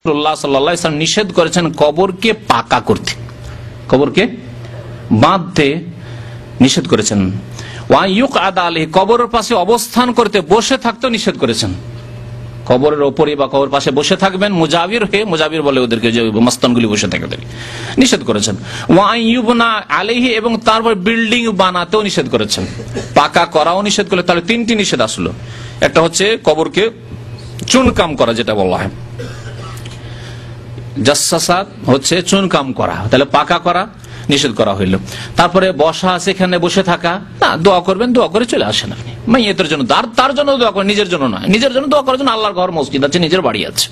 রাসূলুল্লাহ সাল্লাল্লাহু আলাইহি ওয়াসাল্লাম নিষেধ করেছেন কবরকে পাকা করতে, কবরকে বাঁধতে নিষেধ করেছেন। ওয়া ইউকআদা আলাইহি, কবরের পাশে অবস্থান করতে, বসে থাকতেও নিষেধ করেছেন। কবরের ওপরে বা কবর পাশে বসে থাকবেন, মুজাবির হয়ে, মুজাবির বলে ওদেরকে, যে মস্তানগুলি বসে থাকে ওদেরকে নিষেধ করেছেন। ওয়া ইউবনা আলাইহি, এবং তারপর বিল্ডিং বানাতেও নিষেধ করেছেন, পাকা করাও নিষেধ করলে। তাহলে তিনটি নিষেধ আসলো। একটা হচ্ছে কবরকে চুনকাম করা, যেটা বলা হয় জাসসাসাত, হচ্ছে চুনকাম করা, তাহলে পাকা করা নিষেধ করা হইল। তারপরে বসা, সেখানে বসে থাকা না, দোয়া করবেন, দোয়া করে চলে আসেন আপনি মাইয়েতের জন্য, তার জন্য দোয়া করেন, নিজের জন্য নয়। নিজের জন্য দোয়া করার জন্য আল্লাহর ঘর মসজিদ আছে, নিজের বাড়ি আছে।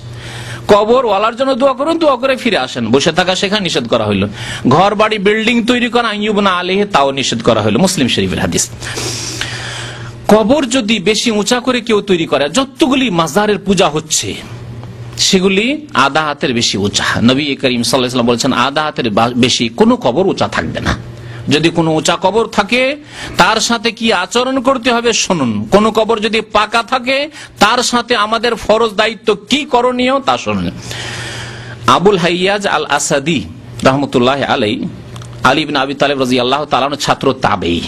কবর ওয়ালার জন্য দোয়া করুন, দোয়া করে ফিরে আসেন। বসে থাকা সেখানে নিষেধ করা হইল। ঘর বাড়ি বিল্ডিং তৈরি করা আইয়ুবনা আলাইহি, তাও নিষেধ করা হইল, মুসলিম শরীফের হাদিস। কবর যদি বেশি উঁচা করে কেউ তৈরি করে, যতগুলি মাজারের পূজা হচ্ছে সেগুলি আধা হাতের বেশি উঁচা। নবী করিম সাল্লাল্লাহু আলাইহি ওয়াসাল্লাম বলেছেন আধা হাতের বেশি কোনো কবর উঁচা থাকবে না। যদি কোনো উঁচা কবর থাকে তার সাথে কি আচরণ করতে হবে শুনুন। কোন কবর যদি পাকা থাকে তার সাথে আমাদের ফরজ দায়িত্ব কি করণীয় তা শুনুন। আবুল হাইয়াজ আল আসাদি রাহমাতুল্লাহ আলাইহি, আলী ইবনে আবি তালিব রাদিয়াল্লাহু তাআলা আনহু ছাত্র তাবেঈ,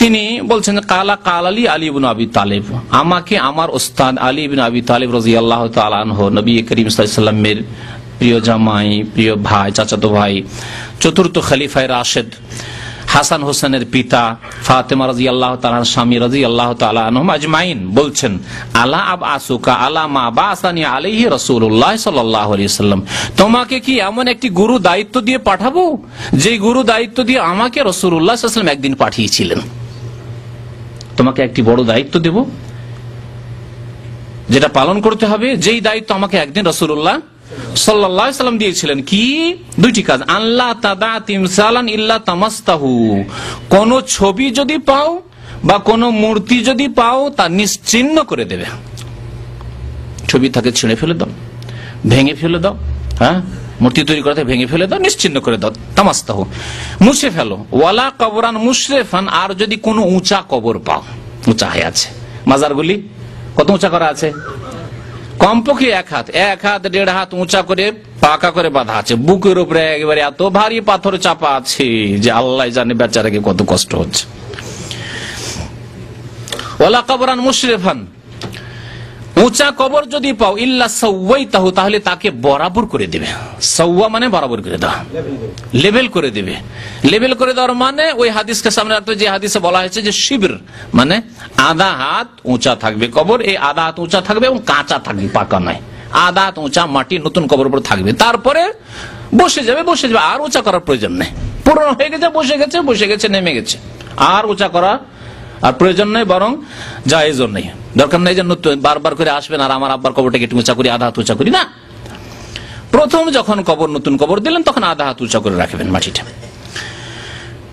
তিনি বলছেন কালা কালালি আলী ইবনে আবি তালিব, আমাকে আমার ওস্তাদ আলী ইবনে আবি তালিব রাদিয়াল্লাহু তাআলা আনহু, নবী করিম সাল্লাল্লাহু আলাইহি ওয়াসাল্লামের প্রিয় জামাই, প্রিয় ভাই, চাচাতো ভাই, চতুর্থ খলিফায়ে রাশেদ, হাসান হোসেনের পিতা, ফাতেমা রাদিয়াল্লাহু তাআলা স্বামী রাদিয়াল্লাহু তাআলা আনহুম আজমাইন বলছেন, আলা আবআসুকা আলা মা বাসানি আলাইহি রাসূলুল্লাহ সাল্লাল্লাহু আলাইহি ওয়াসাল্লাম, তোমাকে কি এমন একটি গুরু দায়িত্ব দিয়ে পাঠাবো যে গুরু দায়িত্ব দিয়ে আমাকে রাসূলুল্লাহ সাল্লাল্লাহু আলাইহি ওয়াসাল্লাম একদিন পাঠিয়েছিলেন। তোমাকে একটি বড় দায়িত্ব দেব, যেটা পালন করতে হবে, যেই দায়িত্ব আমাকে একদিন রাসূলুল্লাহ সাল্লাল্লাহু আলাইহি ওয়াসাল্লাম দিয়েছিলেন। কি? দুইটি কাজ। আল্লাহ তাদা তিমসালান ইল্লা তামাসতাহু, কোন ছবি যদি পাও বা কোন মূর্তি যদি পাও তা নিশ্চিহ্ন করে দেবে। ছবি থাকে ছিঁড়ে ফেলে দাও, ভেঙে ফেলে দাও, হ্যাঁ, মূর্তি তৈরি করতে ভেঙে ফেলে দাও, নিশ্চিহ্ন করে দাও, তামাসতাহু, মুছে ফেলো। ওয়ালা কবরান মুশরিফান, আর যদি কোনো উঁচা কবর পাও, উঁচা হয়ে আছে, মাজারগুলি কত উঁচা করা আছে, কমপক্ষে এক হাত 1.5 হাত উঁচা করে পাকা করে বাঁধা আছে, বুকের উপরে একেবারে এত ভারী পাথর চাপা আছে যে আল্লাহ জানে বেচারাকে কত কষ্ট হচ্ছে। ওয়ালা কবরান মুশরিফান, উঁচা কবর যদি পাও, ইল্লা সাওয়াইতাহু, তাহলে তাকে বরাবর করে দেবে। সাওয়া মানে বরাবর করে দেওয়া, লেভেল করে দেবে। লেভেল করে দেওয়ার মানে ওই হাদিসকে সামনে রাখতে, যে হাদিসে বলা হয়েছে যে শিবির মানে আধা হাত উঁচা থাকবে কবর, এই আধা হাত উঁচা থাকবে এবং কাঁচা থাকবে, পাকা নয়। আধা হাত উঁচা মাটি নতুন কবর উপর থাকবে, তারপরে বসে যাবে, আর উঁচা করার প্রয়োজন নেই। পুরনো হয়ে গেছে, বসে গেছে, নেমে গেছে, আর উঁচা করা আর প্রয়োজন নেই, বরং জায়েজও নেই। দরকার নেই যে বারবার করে আসবেন আর আমার আব্বার কবরটাকে একটু উঁচা করি, আধা হাত উঁচা করি, না। প্রথম যখন কবর, নতুন কবর দিলেন তখন আধা হাত উঁচা করে রাখবেন মাটিটা।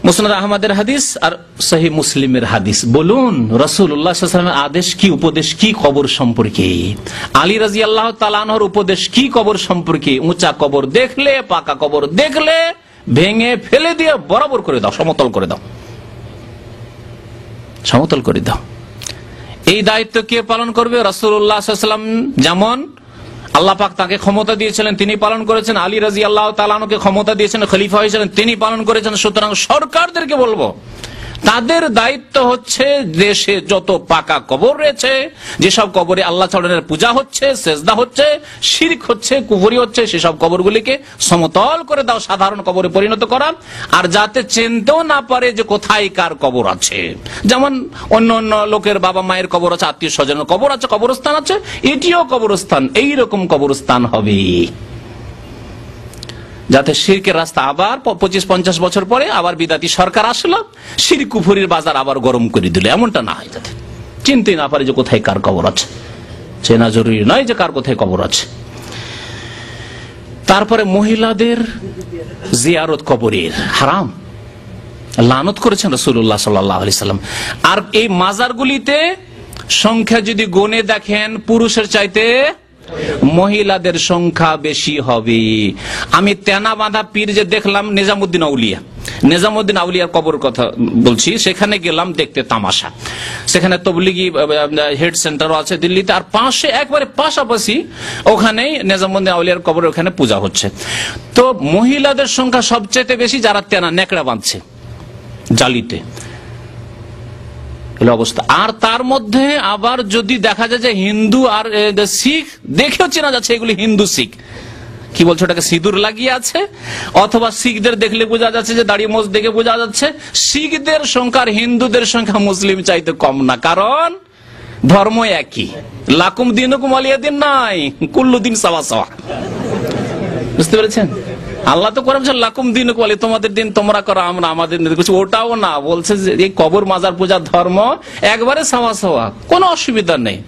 মুসনাদ আহমদের হাদিস আর সহিহ মুসলিমের হাদিস। বলুন রাসূলুল্লাহ সাল্লাল্লাহু আলাইহি ওয়াসাল্লামের আদেশ কি, উপদেশ কি কবর সম্পর্কে? আলী রাদিয়াল্লাহু তাআলা আনহুর উপদেশ কি কবর সম্পর্কে? উঁচা কবর দেখলে, পাকা কবর দেখলে ভেঙে ফেলে দিয়ে বরাবর করে দাও, সমতল করে দাও, সমতল করে দাও। এই দায়িত্ব কে পালন করবে? রাসূলুল্লাহ সাল্লাল্লাহু আলাইহি ওয়াসাল্লাম যেমন আল্লাহ পাক তাকে ক্ষমতা দিয়েছিলেন তিনি পালন করেছেন, আলী রাদিয়াল্লাহু তাআলা আনহুকে ক্ষমতা দিয়েছেন, খলিফা হয়েছিলেন তিনি পালন করেছেন। সুতরাং সরকারদেরকে বলবো, তাদের দায়িত্ব হচ্ছে দেশে যত পাকা কবর রয়েছে, যেসব কবরে আল্লাহ ছাড়ার পূজা হচ্ছে, সেজদা হচ্ছে, শিরক হচ্ছে, কুফরি হচ্ছে, সেসব কবরগুলিকে সমতল করে দাও, সাধারণ কবরে পরিণত করা। আর যাতে চিনতেও না পারে যে কোথায় কার কবর আছে। যেমন অন্য অন্য লোকের বাবা মায়ের কবর আছে, আত্মীয় স্বজনের কবর আছে, কবরস্থান আছে, এটিও কবরস্থান, এইরকম কবরস্থান হবে যাতে শিরকের রাস্তা আবার 25-50 বছর পরে আবার বিদাতি সরকার আসলো, শিরক কুফরির বাজার আবার গরম করে দিল, এমনটা না হয়, যাতে চিনতে না পারে যে কোথায় কার কবর আছে। চেনা জরুরি নয় যে কার কোথায় কবর আছে। তারপরে মহিলাদের জিয়ারত কবরের হারাম, লানত করেছেন রাসূলুল্লাহ সাল্লাল্লাহু আলাইহি ওয়াসাল্লাম। আর এই মাজারগুলিতে সংখ্যা যদি গণে দেখেন পুরুষের চাইতে মহিলাদের সংখ্যা বেশি হবে। আমি তেনা বাঁধা পীর যে দেখলাম নিজামুদ্দিন আউলিয়ার কবর কথা বলছি, সেখানে গেলাম দেখতে তামাশা। সেখানে তবলিগি হেড সেন্টারও আছে দিল্লিতে, আর পাশে একবারে পাশাপাশি ওখানেই নিজামুদ্দিন আউলিয়ার কবর, ওখানে পূজা হচ্ছে। তো মহিলাদের সংখ্যা সবচেয়ে বেশি যারা তেনা নেকড়া বাঁধছে জালিতে, অবস্থা। আর তার মধ্যে আবার যদি দেখা যায় যে হিন্দু আর শিখ, দেখেও চেনা যাচ্ছে এগুলি হিন্দু শিখ, কি বলছো ওটাকে সিঁদুর লাগিয়ে আছে, অথবা শিখদের দেখলে বোঝা যাচ্ছে যে দাড়ি মোজ দেখে বোঝা যাচ্ছে শিখদের সংখ্যা আর হিন্দুদের সংখ্যা মুসলিম চাইতে কম না, কারণ ধর্ম একই। লাকুম দিনুকুম ওয়ালিয়া দিন নাই, কুল্লু দিন সাওয়া সাওয়া। বুঝতে পেরেছেন? আল্লাহ তো করেছেন লাকুম দিনুকুম ওয়ালিয়া, তোমাদের দিন তোমরা করো, আমরা আমাদের দিন। ওটাও না, বলছে যে এই কবর মাজার পূজার ধর্ম একবারে সাওয়া সাওয়া, কোনো অসুবিধা নেই।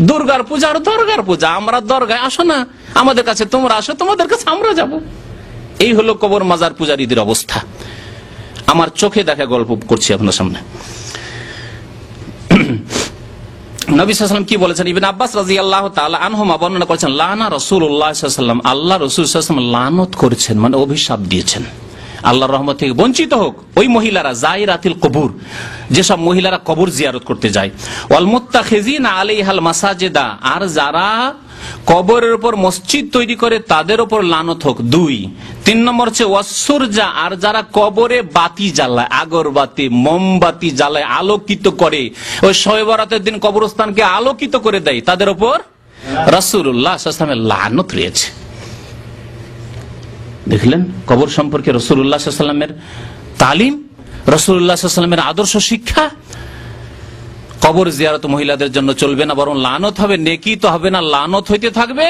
দুর্গার পূজা আর দরগার পূজা, আমরা দরগায় আসো না, আমাদের কাছে তোমরা আসো, তোমাদের কাছে আমরা যাব। এই হলো কবর মাজার পূজারীদের অবস্থা। আমার চোখে দেখা গল্প করছি আপনার সামনে। নবী সাল্লাল্লাহু আলাইহি ওয়াসাল্লাম কি বলেছেন? ইবনে আব্বাস রাদিয়াল্লাহু তাআলা আনহুমা বর্ণনা করেছেন, লানা রাসূলুল্লাহ সাল্লাল্লাহু আলাইহি ওয়াসাল্লাম, আল্লাহ রাসূল সাল্লাল্লাহু আলাইহি ওয়াসাল্লাম লানত করেছেন, মানে অভিশাপ দিয়েছেন, আল্লাহর রহমত থেকে বঞ্চিত হোক ওই মহিলারা, যায়রাতিল কবুর, যেসব মহিলারা কবর জিয়ারত করতে যায়, ওয়াল মুত্তাখিযিনা আলাইহাল মাসাজিদা, আর যারা কবরের উপর মসজিদ তৈরি করে তাদের উপর লানত হোক। 2 3 নম্বর হচ্ছে ওয়াসুরজা, আর যারা কবরে বাতি জ্বালায়, আগরবাতি মোমবাতি জ্বালায়, আলোকিত করে, ওই শবে বরাতের দিন কবরস্থানকে আলোকিত করে দেয়, তাদের উপর রাসূলুল্লাহ সাল্লাল্লাহু আলাইহি ওয়াসাল্লামের লানত রয়েছে। দেখলেন কবর সম্পর্কে রাসূলুল্লাহ সাল্লাল্লাহু আলাইহি ওয়াসাল্লামের তালিম, রাসূলুল্লাহ সাল্লাল্লাহু আলাইহি ওয়াসাল্লামের আদর্শ শিক্ষা। কবর জিয়ারত মহিলাদের জন্য চলবে না, বরং লানত হবে, নেকি তো হবে না, লানত হইতে থাকবে,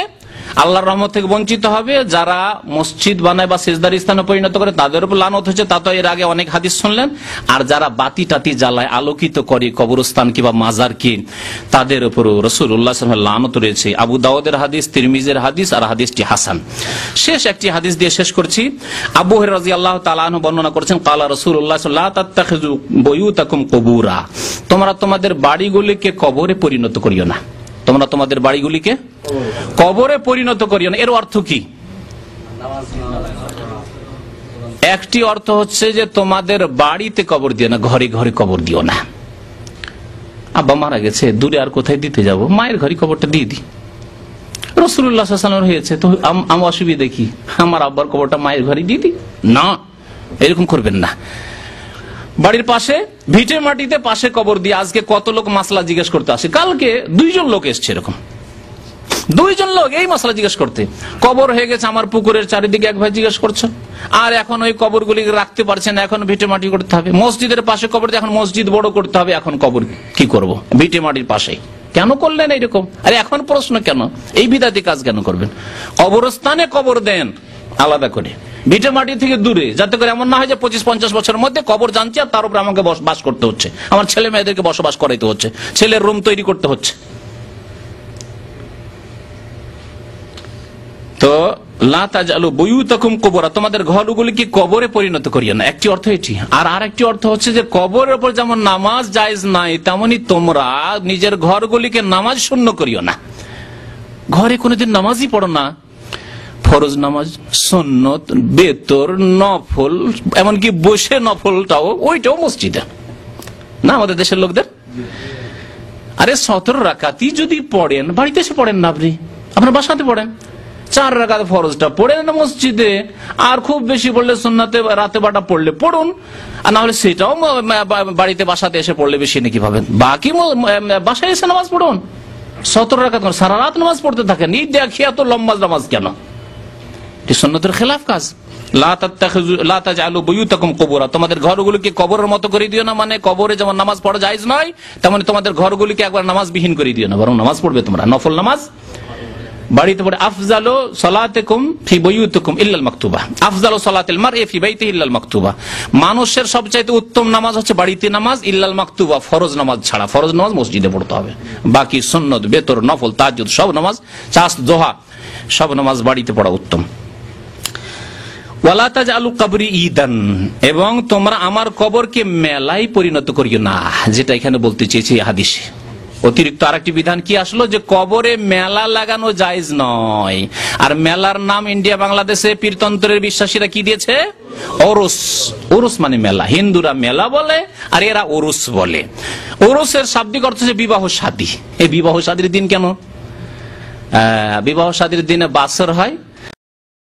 আল্লাহর রহমত থেকে বঞ্চিত হবে। যারা মসজিদ বানায় বা সিজদার স্থানে পরিণত করে তাদের উপর লানত হচ্ছে, তা তো এর আগে অনেক হাদিস শুনলেন। আর যারা বাতি টাতি জ্বালায়, আলোকিত করে কবরস্থান কিংবা মাজার কি, তাদের উপরও রাসূলুল্লাহ সাল্লাল্লাহু আলাইহি ওয়াসাল্লাম লানত রয়েছে। আবু দাউদের হাদিস, তিরমিজির হাদিস, আর হাদিসটি হাসান। শেষ একটি হাদিস দিয়ে শেষ করছি। আবু হুরায়রা রাদিয়াল্লাহু তাআলা আনহু বর্ণনা করেছেন, ক্বালা রাসূলুল্লাহ সাল্লাল্লাহু আলাইহি ওয়াসাল্লাম, লা তাত্তাখিযু বুয়ুতাকুম কুবুরা, তোমরা তোমাদের বাড়িগুলিকে কবরে পরিণত করিও না, তোমরা তোমাদের বাড়িগুলিকে কবরে পরিণত করিও না। এর অর্থ কি? একটি অর্থ হচ্ছে যে তোমাদের বাড়িতে কবর দিও না, ঘরে ঘরে কবর দিও না। আব্বা মারা গেছে, দূরে আর কোথায় দিতে যাব, মায়ের ঘরে কবরটা দিয়ে দিই। রাসূলুল্লাহ সাল্লাল্লাহু আলাইহি ওয়াসাল্লাম হয়েছে তো আমি অসুবিধা কি, আমার আব্বার কবরটা মায়ের ঘরে দিয়ে দিই? না, এরকম করবেন না। বাড়ির পাশে ভিটে মাটিতে পাশে কবর দিয়ে, আজকে কত লোক মাসলা জিজ্ঞেস করতে আসে, কালকে 2 জন লোক এসছে, এরকম 2 জন লোক এই মাসলা জিজ্ঞেস করতে। কবর হয়ে গেছে আমার পুকুরের চারিদিকে, এক ভাই জিজ্ঞেস করছে, আর এখন ওই কবরগুলি রাখতে পারছে না, এখন ভিটে মাটি করতে হবে। মসজিদের পাশে কবর, এখন মসজিদ বড় করতে হবে, এখন কবর কি করব, ভিটে মাটির পাশে কেন করলেন এইরকম? আরে এখন প্রশ্ন কেন, এই বিদাতি কাজ কেন করবেন? কবরস্থানে কবর দেন আলাদা করে, ভিটে মাটি থেকে দূরে, যাতে করে এমন না হয় যে 25-50 বছরের মধ্যে কবর জানছি আর তার উপরে আমাকে বাস করতে হচ্ছে, আমার ছেলে মেয়েদেরকে বসবাস করাইতে হচ্ছে, ছেলের রুম তৈরি করতে হচ্ছে। তো লা তাজআলু বুয়ুতাকুম কুবুরা, তোমাদের ঘরগুলিকে কবরে পরিণত করিও না, একটি অর্থ এটি। আর আরেকটি অর্থ হচ্ছে যে কবরের উপর যেমন নামাজ জায়েজ নাই, তেমনি তোমরা নিজের ঘরগুলিকে নামাজ শূন্য করিও না। ঘরে কোনোদিন নামাজই পড়ো না, ফরজ নামাজ, সুন্নত, বেতর, নফল, এমনকি বসে নফলটাও, ওইটাও মসজিদে না আমাদের দেশের লোকদের। আরে 17 রাকাতই যদি পড়েন, বাড়িতে এসে পড়েন না, আপনি আপনার বাসাতে পড়েন, 4 রাকাত ফরজটা পড়েন না মসজিদে, আর খুব বেশি পড়লে সুন্নাতে রাতে বাটা পড়লে পড়ুন, আর না হলে সেটাও বাড়িতে বাসাতে এসে পড়লে বেশি নাকি পাবেন। বাকি বাসায় এসে নামাজ পড়ুন, 17 রাকাত সারা রাত নামাজ পড়তে থাকেন, এই দেখি এত লম্বা নামাজ কেন? সুন্নতের খেলাফ কাজ। লা তাজআলু বুয়ুতাকুম কুবুরা, তোমাদের ঘরগুলিকে কবরের মতো করে দিও না, মানে কবরে যেমন নামাজ পড়া জায়েজ নয়, তেমনি তোমাদের ঘরগুলিকে একবার নামাজবিহীন করে দিও না, বরং নামাজ পড়বে তোমরা, নফল নামাজ বাড়িতে পড়ে। আফজালু সালাতিকুম ফি বুয়ুতিকুম ইল্লাল মাকতুবা, আফজালু সালাতিল মারই ফি বাইতিহি ইল্লাল মাকতুবা, মানুষের সবচাইতে উত্তম নামাজ হচ্ছে বাড়িতে নামাজ, ইল্লাল মাকতুবা, ফরজ নামাজ ছাড়া। ফরজ নামাজ মসজিদে পড়তে হবে, বাকি সুন্নত, বেতর, নফল, তাহাজ্জুদ সব নামাজ, চাস, দোহা সব নামাজ বাড়িতে পড়া উত্তম। ওয়ালা তাজআলু কবরি ঈদান, এবং তোমরা আমার কবরকে মেলায় পরিণত করিও না, যেটা এখানে বলতে চেয়েছি হাদিসে। অতিরিক্ত আরেকটি বিধান কি আসলো, যে কবরে মেলা লাগানো জায়েজ নয়। আর মেলার নাম ইন্ডিয়া বাংলাদেশে পীরতন্ত্রের বিশ্বাসীরা কি দিয়েছে? ওরস। ওরস মানে মেলা, হিন্দুরা মেলা বলে আর এরা ওরস বলে। ওরসের শাব্দিক অর্থ হচ্ছে বিবাহ শাদী। এই বিবাহ শাদীর দিন কেন? বিবাহ শাদীর দিনে বাসর হয়,